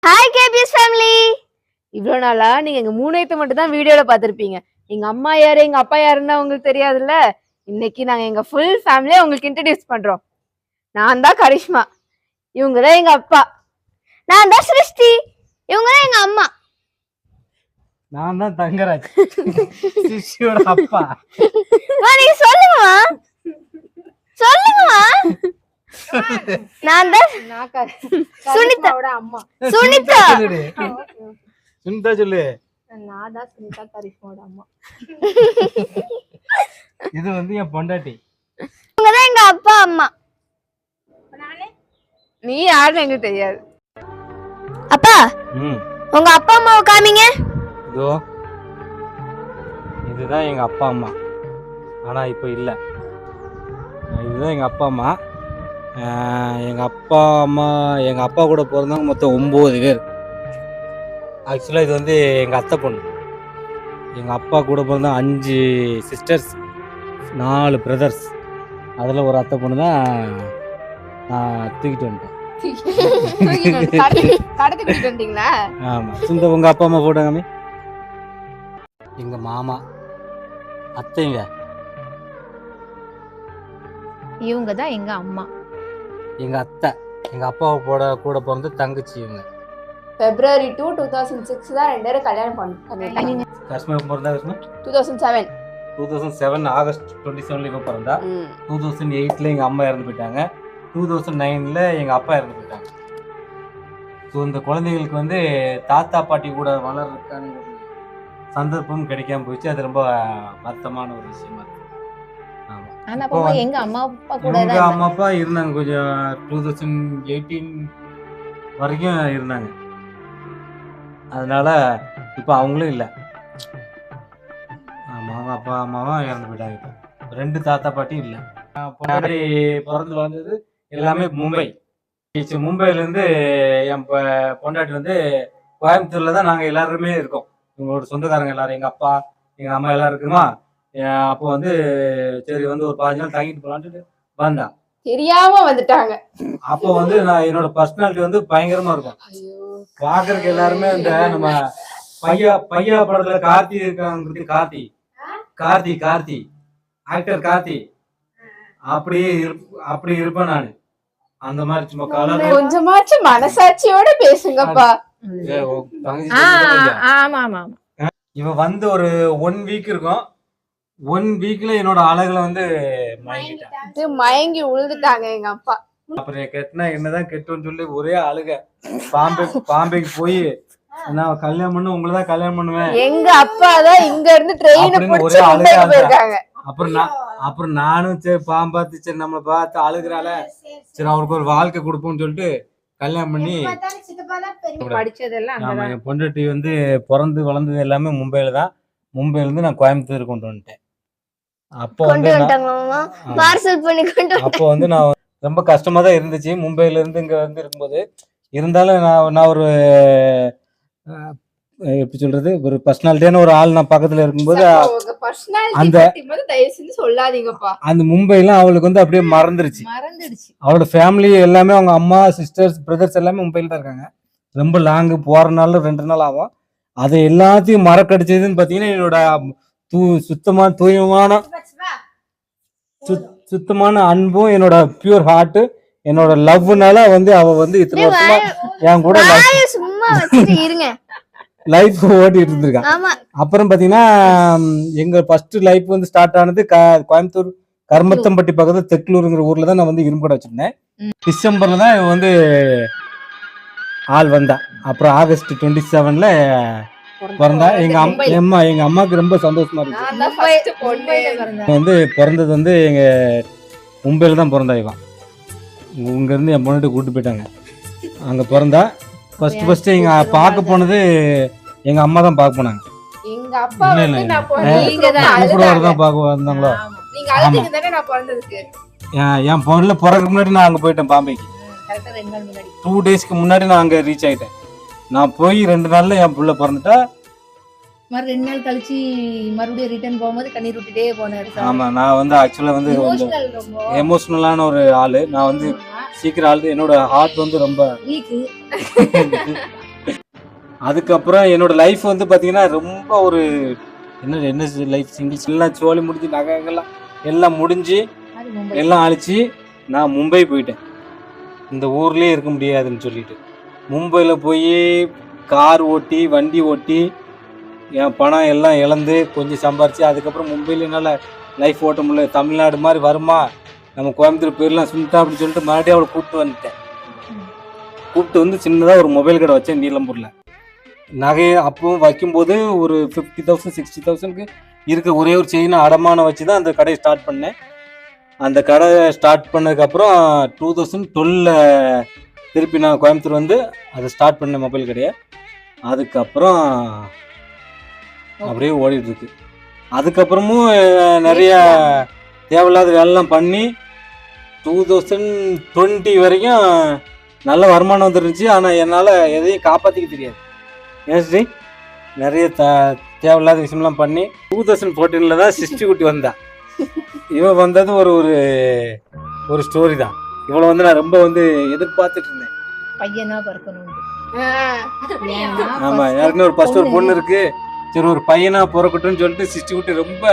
Hi KBS family. இவ்வளோ நாளா நீங்க எங்க மூணையத்தை மட்டும் தான் வீடியோல பார்த்துருப்பீங்க. எங்க அம்மா யாரு எங்க அப்பா யாருன்னா உங்களுக்கு தெரியாதுல்ல. இன்னைக்கு நாங்க எங்க ஃபுல் ஃபேமிலியை உங்களுக்கு இன்ட்ரடியூஸ் பண்றோம். நான் தான் கரிஷ்மா, இவங்க தான் எங்க அப்பா. நான் தான் சிருஷ்டி, இவங்க தான் எங்க அம்மா. நான் தான் தங்கராஜ், சிருஷ்டியோட அப்பா. நீங்க சொல்லுங்கம்மா, சொல்லுங்கம்மா. நான் தான் சுனிதாவோட அம்மா. சுனிதா சுனிதா சொல்லு. நான் தான் சுனிதா கரிஷ்மாவோட அம்மா. இது வந்து என் பொண்டாட்டி. இவங்க தான் எங்க அப்பா அம்மா. நீ யாருன்னு எங்களுக்கு தெரியாது. அப்பா, உங்க அப்பா அம்மாவை காமிங்க. இதோ இதுதான் எங்க அப்பா அம்மா, ஆனா இப்போ இல்லை. இதுதான் எங்க அப்பா அம்மா. எங்கள் அப்பா கூட பிறந்தவங்க மொத்தம் 9 பேர். ஆக்சுவலாக இது வந்து எங்கள் அத்தை பொண்ணு. எங்கள் அப்பா கூட பிறந்த 5 சிஸ்டர்ஸ், 4 பிரதர்ஸ். அதில் ஒரு அத்தை பொண்ணு தான் நான் தூக்கிட்டு வந்துட்டேன். ஆமாம். இந்த உங்கள் அப்பா அம்மா போட்டாங்கமே. எங்கள் மாமா, அத்தைங்க, இவங்க தான் எங்க அம்மா. எங்கள் அத்தை, எங்கள் அப்பாவை கூட பிறந்த தங்கச்சி. இவங்க February 2, 2006 தான் ரெண்டு பேரும் கல்யாணம் பண்ணிட்டாங்க. கஷ்மா பிறந்தா 2007 2007 ஆகஸ்ட் 27 இப்போ பிறந்தா. 2008 எங்கள் அம்மா இறந்து போயிட்டாங்க. 2009 எங்கள் அப்பா இறந்து போயிட்டாங்க. ஸோ இந்த குழந்தைகளுக்கு வந்து தாத்தா பாட்டி கூட வளர்றதுக்கான ஒரு சந்தர்ப்பம் கிடைக்காம போயிடுச்சு. அது ரொம்ப வருத்தமான ஒரு விஷயமா இருக்கு. எங்க அம்மா அப்பா கூட எங்க அம்மா அப்பா இருந்தாங்க, கொஞ்சம் 2018 வரைக்கும் இருந்தாங்க. அதனால இப்போ அவங்களும் இல்லை. மாமா அப்பா அம்மாவும் இறந்து போயிட்டாங்க. இப்போ 2 தாத்தா பாட்டியும் இல்லை. பொண்டாட்டி பிறந்து வளர்ந்தது எல்லாமே மும்பை. மும்பையிலேருந்து என் பொண்டாட்டி வந்து கோயம்புத்தூர்ல தான் நாங்கள் எல்லாருமே இருக்கோம். இவங்களோட சொந்தக்காரங்க எல்லாரும், எங்கள் அப்பா எங்கள் அம்மா எல்லாரும் இருக்குமா. அப்போ வந்து சரி வந்து ஒரு 15 நாள் தங்கிட்டு போலான்ட்டு வந்தா, தெரியாம வந்துட்டாங்க. அப்போ வந்து நான் என்னோட பர்சனாலிட்டி வந்து பயங்கரமா இருக்கும். பாக்குறதுக்கு எல்லாருமே இந்த நம்ம பையா படத்துல கார்த்தி இருக்காங்க, கார்த்தி ஆக்டர் கார்த்தி, அப்படி இருப்பேன் நானு. அந்த மாதிரி சும்மா கலர். கொஞ்சமாச்சும் மனசாட்சியோட பேசுங்கப்பா. இவ வந்து ஒரு 1 வீக் இருக்கும். 1 வீக்ல என்னோட அழகுல வந்து மயங்கி உழுதுட்டாங்க எங்க அப்பா. அப்புறம் கெட்டினா என்னதான் கெட்டுன்னு சொல்லி ஒரே அழுக. பாம்பேக்கு போய் நான் கல்யாணம் பண்ண உங்களை தான் கல்யாணம் பண்ணுவேன், எங்க அப்பா தான் இங்க இருந்து ட்ரெயின் ஒரே அழுக. அப்புறம் நானும் சரி பாம்பாத்து சரி நம்மளை பார்த்து அழுகுறால, சரி அவருக்கு ஒரு வாழ்க்கை கொடுப்போம்னு சொல்லிட்டு கல்யாணம் பண்ணி படிச்சதெல்லாம். ஆமா, என் பொண்டாட்டி வந்து பிறந்து வளர்ந்தது எல்லாமே மும்பையில தான். மும்பையில இருந்து நான் கோயம்புத்தூர் கொண்டு வந்துட்டேன். அப்போ வந்து நான் ரொம்ப கஷ்டமா தான் இருந்துச்சு மும்பையில இருந்து இங்க வந்து இருக்கும்போது. இருந்தாலும் நான் ஒரு எப்படி சொல்றது, ஒரு பர்சனாலிட்டியான ஒரு ஆள் நான் பக்கத்துல இருக்கும்போது அந்த மும்பைலாம் அவளுக்கு வந்து அப்படியே மறந்துடுச்சு. அவளோட ஃபேமிலி எல்லாமே, அவங்க அம்மா சிஸ்டர்ஸ் பிரதர்ஸ் எல்லாமே மும்பையில தான் இருக்காங்க. ரொம்ப லாங்கு, போறனால 2 நாள் ஆகும். அதை எல்லாத்தையும் மறக்கடிச்சதுன்னு பாத்தீங்கன்னா என்னோட சுத்தமான அன்பும் என்னோட பியூர் ஹார்ட், என்னோட லவ்னால வந்து அவ வந்து இத்தனை வருஷமா என் கூட லைஃப் ஓட்டிட்டு இருந்திருக்கான். அப்புறம் பாத்தீங்கன்னா எங்க ஃபர்ஸ்ட் லைஃப் வந்து ஸ்டார்ட் ஆனது கோயம்புத்தூர் கர்மத்தம்பட்டி பக்கத்துல தெக்லூருங்கிற ஊர்ல தான் நான் வந்து இரும்பு கடை வச்சிருந்தேன். டிசம்பர்ல தான் இவன் வந்து ஆள் வந்தா. அப்புறம் ஆகஸ்ட் 27ல பிறந்தா. எங்க அம்மாவுக்கு ரொம்ப சந்தோஷமா இருந்துச்சு. வந்து பிறந்தது வந்து எங்க மும்பையில தான் பிறந்தா. இவன் இங்க இருந்து என் பொண்ணுகிட்ட கூட்டு போயிட்டாங்க. அங்க பிறந்தா. ஃபர்ஸ்ட் எங்க பார்க்க போனது எங்க அம்மா தான் பார்க்க போனாங்க. வந்தாங்களோ. என் பொண்ணுல பிறகு முன்னாடி நான் அங்க போயிட்டேன் பாம்பேக்கு. 2 டேஸ்க்கு முன்னாடி நான் அங்க ரீச் ஆயிட்டேன். நான் போய் 2 நாள்ல என் புள்ள பிறந்துட்டா. 2 நாள் கழிச்சு மறுபடியும் ரிட்டர்ன் போகும்போது கண்ணீர் விட்டுட்டே போனாரு. ஆமா, நான் வந்து ஆக்சுவலா வந்து எமோஷனலான ஒரு ஆளு. நான் வந்து சீக்கிரம் ஆளு. என்னோட ஹார்ட் வந்து ரொம்ப அதுக்கப்புறம் என்னோட லைஃப் வந்து பார்த்தீங்கன்னா ரொம்ப ஒரு என்ன லைஃப் சிங்கிள்ஸ் எல்லாம் சோழி முடிஞ்சு நகைகள்லாம் எல்லாம் முடிஞ்சு எல்லாம் அழிச்சு நான் மும்பை போயிட்டேன். இந்த ஊர்லேயே இருக்க முடியாதுன்னு சொல்லிட்டு மும்பையில் போய் கார் ஓட்டி வண்டி ஓட்டி என் பணம் எல்லாம் இழந்து கொஞ்சம் சம்பாரிச்சு அதுக்கப்புறம் மும்பையில் என்னால் லைஃப் ஓட்ட முடியல. தமிழ்நாடு மாதிரி வருமா, நம்ம கோயம்புத்தூர் போயிடலாம் சுனிதா அப்படின்னு சொல்லிட்டு மறுபடியும் அவளை கூப்பிட்டு வந்துட்டேன். கூப்பிட்டு வந்து சின்னதாக ஒரு மொபைல் கடை வச்சேன் நீலம்பூரில். நகையை அப்பவும் வைக்கும்போது ஒரு 50,000 60,000க்கு இருக்க ஒரே ஒரு செயினை அடமானம் வச்சு தான் அந்த கடையை ஸ்டார்ட் பண்ணேன். அந்த கடை ஸ்டார்ட் பண்ணதுக்கப்புறம் 2012 திருப்பி நான் கோயம்புத்தூர் வந்து அதை ஸ்டார்ட் பண்ணேன் மொபைல் கடையை. அதுக்கப்புறம் அப்படியே ஓடிட்டுருக்கு. அதுக்கப்புறமும் நிறைய தேவையில்லாத வேலைலாம் பண்ணி 2020 வரைக்கும் நல்ல வருமானம் வந்துருந்துச்சு. ஆனால் என்னால் எதையும் காப்பாற்றிக்க தெரியாது. ஏன் ஸ்ரீ நிறைய தேவையில்லாத விஷயம்லாம் பண்ணி 2014 தான் சிஸ்டி குட்டி வந்தா. இவன் வந்தது ஒரு ஒரு ஸ்டோரி தான். இவளை வந்து நான் ரொம்ப வந்து எதிர்பார்த்துட்டு இருந்தேன். பையனா பிறக்கணும். ஆமா, யாருக்குன்னு ஒரு ஃபர்ஸ்ட் ஒரு பொண்ணு இருக்கு, சரி ஒரு பையனா பிறக்கட்டும்னு சொல்லிட்டு சிஸ்டி குட்டி ரொம்ப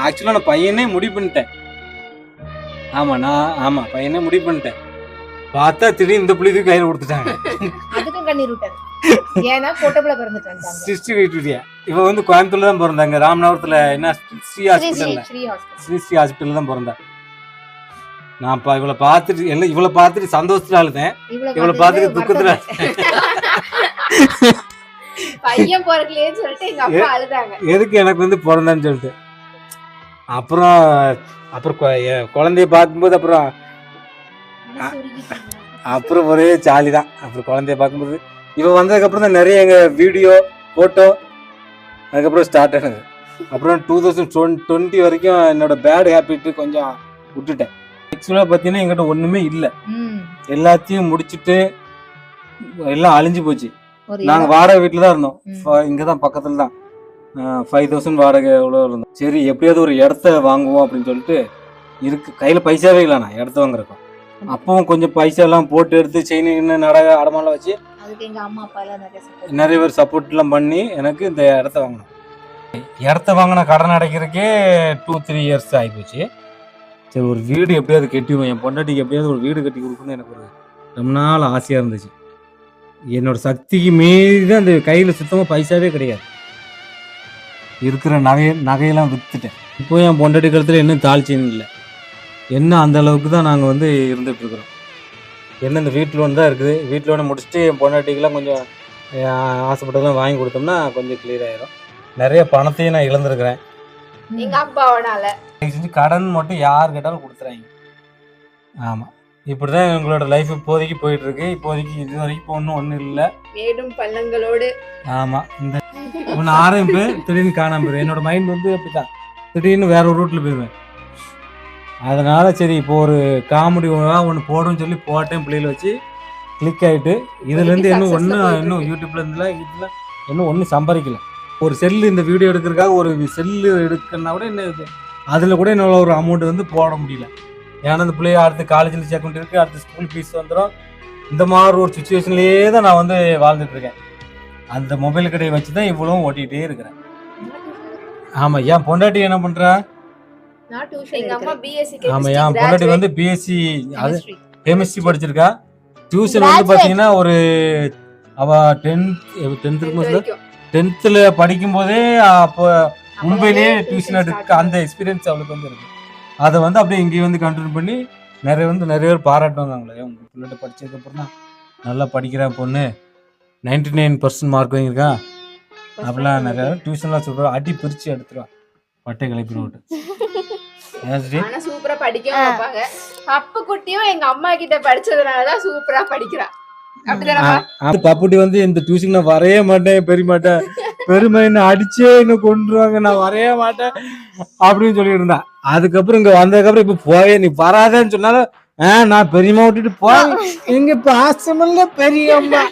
ஆக்சுவலா நான் பையனே முடிவு பண்ணிட்டேன். ஆமா பையனே முடிவு பண்ணிட்டேன். பார்த்தா திடீர்னு இந்த புள்ளிக்கு கையில் கொடுத்துட்டாங்க. அதுக்கும் கண்ணீர் விட்டாங்க. ஏன்னா போட்டோல பிறந்துட்டாங்க. சிஸ்டி குட்டியா இவன் வந்து கோயம்புத்தூர்ல தான் பிறந்தாங்க. ராமநாதபுரத்துல என்ன ஸ்ரீ ஹாஸ்பிட்டல்ல தான் பிறந்தா. நான் இவளை பார்த்துட்டு இவளை பார்த்துட்டு சந்தோஷத்துல அழுதேன், இவளை பார்த்துட்டு துக்கத்துல பையன் பிறக்கலையேன்னு சொல்லிட்டு எங்க அப்பா அழுதாங்க. எதுக்கு எனக்கு வந்து பிறந்தான்னு சொல்லிட்டு. அப்புறம் குழந்தைய பார்க்கும்போது அப்புறம் ஒரே ஜாலி தான். அப்புறம் குழந்தைய பார்க்கும்போது இவன் வந்ததுக்கப்புறம் தான் நிறைய எங்கள் வீடியோ ஃபோட்டோ அதுக்கப்புறம் ஸ்டார்ட் ஆனது. அப்புறம் 2020 வரைக்கும் என்னோட பேட் ஹேபிட்டு கொஞ்சம் விட்டுட்டேன். ஆக்சுவலாக பார்த்தீங்கன்னா எங்கிட்ட ஒன்றுமே இல்லை, எல்லாத்தையும் முடிச்சுட்டு எல்லாம் அழிஞ்சு போச்சு. நாங்கள் வாடகை வீட்டில் தான் இருந்தோம். இங்கே தான் பக்கத்தில் தான் 5,000 வாடகை எவ்வளோ இருந்தோம். சரி எப்படியாவது ஒரு இடத்த வாங்குவோம் அப்படின்னு சொல்லிட்டு கையில் பைசாவே இல்லைண்ணா இடத்த வாங்குறப்போ. அப்பவும் கொஞ்சம் பைசா எல்லாம் போட்டு எடுத்து செயின் அடமானம் வச்சு நிறைய பேர் சப்போர்ட்லாம் பண்ணி எனக்கு இந்த இடத்த வாங்கினோம். இடத்த வாங்கின கடன் அடைக்கிறதுக்கே 2-3 இயர்ஸ் ஆகிப்போச்சு. சரி ஒரு வீடு எப்படியாவது கட்டிடுவோம், என் பொண்டாட்டிக்கு எப்படியாவது ஒரு வீடு கட்டி கொடுக்கணும்னு எனக்கு ஒரு ரொம்ப நாள் ஆசையாக இருந்துச்சு. என்னோட சக்திக்கு மீறி தான் அந்த கையில் சுத்தமாக பைசாவே கிடையாது. இருக்கிற நகையெல்லாம் விற்றுட்டேன். இப்போ என் பொண்டாட்டி கழுத்தில் இன்னும் தாழ்ச்சின்னு இல்லை. என்ன அந்த அளவுக்கு தான் நாங்கள் வந்து இருந்துகிட்ருக்குறோம். என்ன இந்த வீட்டு லோன் தான் இருக்குது. வீட்டு லோனை முடிச்சுட்டு என் பொண்டாட்டிக்கெல்லாம் கொஞ்சம் ஆசைப்பட்டதெல்லாம் வாங்கி கொடுத்தோம்னா கொஞ்சம் கிளியர் ஆகிடும். நிறைய பணத்தையும் நான் இழந்திருக்கிறேன் எங்கள் அப்பாவனால. செஞ்சு கடன் மட்டும் யார் கேட்டாலும் கொடுத்துறாங்க. ஆமாம், இப்படி தான் எங்களோட லைஃப் இப்போதைக்கு போயிட்டுருக்கு. இப்போதைக்கு இது வரைக்கும் ஒன்றும் இல்லை, மேடும் பள்ளங்களோடு. ஆமாம், இந்த ஒன்று ஆரம்பிப்பேன் திடீர்னு காணாமல் போயிடும். என்னோட மைண்ட் வந்து அப்படி தான், திடீர்னு வேற ஒரு ரூட்டில் போயிடுவேன். அதனால சரி இப்போ ஒரு காமெடி ஒன்று போடுன்னு சொல்லி போட்டேன். பிள்ளைகளை வச்சு கிளிக் ஆகிட்டு இதுலேருந்து இன்னும் யூடியூப்லேருந்துல இன்னும் ஒன்றும் சம்பாதிக்கல. ஒரு செல்லு இந்த வீடியோ எடுக்கிறதுக்காக ஒரு செல்லு எடுக்கணுன்னா கூட என்ன இது அதில் கூட என்னால் ஒரு அமௌண்ட் வந்து போட முடியல. ஏன்னா இந்த பிள்ளைய அடுத்து காலேஜில் சேர்க்க வேண்டியிருக்கு, அடுத்து ஸ்கூல் ஃபீஸ் வந்துடும். இந்த மாதிரி ஒரு சுச்சுவேஷன்லேயே தான் நான் வந்து வாழ்ந்துட்டுருக்கேன். அந்த மொபைல் கடையை வச்சு தான் இவ்வளோ ஓட்டிகிட்டே இருக்கிறேன். ஆமாம், என் பொண்டாட்டி என்ன பண்ணுறா? ஆமா, என் பொண்டாட்டி வந்து பிஎஸ்சி அது கெமிஸ்ட்ரி படிச்சிருக்கா. டியூஷன் வந்து பாத்தீங்கன்னா ஒரு அவ 10th படிக்கும் போதே அப்போ மும்பையிலே டியூஷன் எடுக்க அந்த எக்ஸ்பீரியன்ஸ் அவளுக்கு வந்து இருக்கு. அதை வந்து அப்படியே இங்கேயும் வந்து கண்டினியூ பண்ணி நிறைய பேர் பாராட்டுவாங்க. அவங்கள உங்க பிள்ளைகிட்ட படிச்சதுக்கு அப்புறம் தான் நல்லா படிக்கிற பொண்ணு, 99% மார்க் வாங்கியிருக்கா அப்படிலாம் நிறைய டியூஷன்லாம் சொல்றா. அடி பிரிச்சு எடுத்துருவா, பட்டை கிளப்பி விட்டு. சூப்பரா படிக்க வைப்பாங்க. பப்பு குட்டியும் எங்க அம்மா கிட்ட படிச்சதுனாலதான் சூப்பரா படிக்கிறா. பப்புட்டி வந்து இந்த டியூஷன் நான் வரைய மாட்டேன், பெருமை என்ன அடிச்சே இன்னும் கொண்டுருவாங்க, நான் வரைய மாட்டேன் அப்படின்னு சொல்லி இருந்தான். அதுக்கப்புறம் இங்க வந்ததுக்கப்புறம் இப்ப போவே நீ வராதன்னு சொன்னாலும் நான் பெரியம்மா விட்டுட்டு போவேன். எங்க இப்ப ஆசமல்ல பெரியம்மா,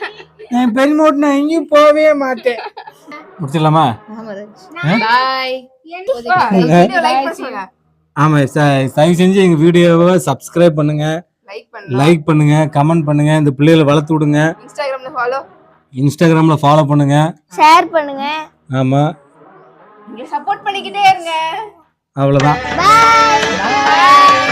நான் பெரியம்மா விட்டு நான் எங்கேயும் போவே மாட்டேன். முடிச்சிடலாமா? ஆமா, தயவு செஞ்சு எங்க வீடியோவை சப்ஸ்கிரைப் பண்ணுங்க, லைக் பண்ணுங்க, கமெண்ட் பண்ணுங்க, இந்த பிள்ளைகளை வளர்த்து விடுங்க. இன்ஸ்டாகிராமில் ஃபாலோ பண்ணுங்க. ஷேர் பண்ணுங்க. ஆமாம், நீங்க சப்போர்ட் பண்ணிக்கிட்டே இருங்க. அவ்வளோதான். Bye.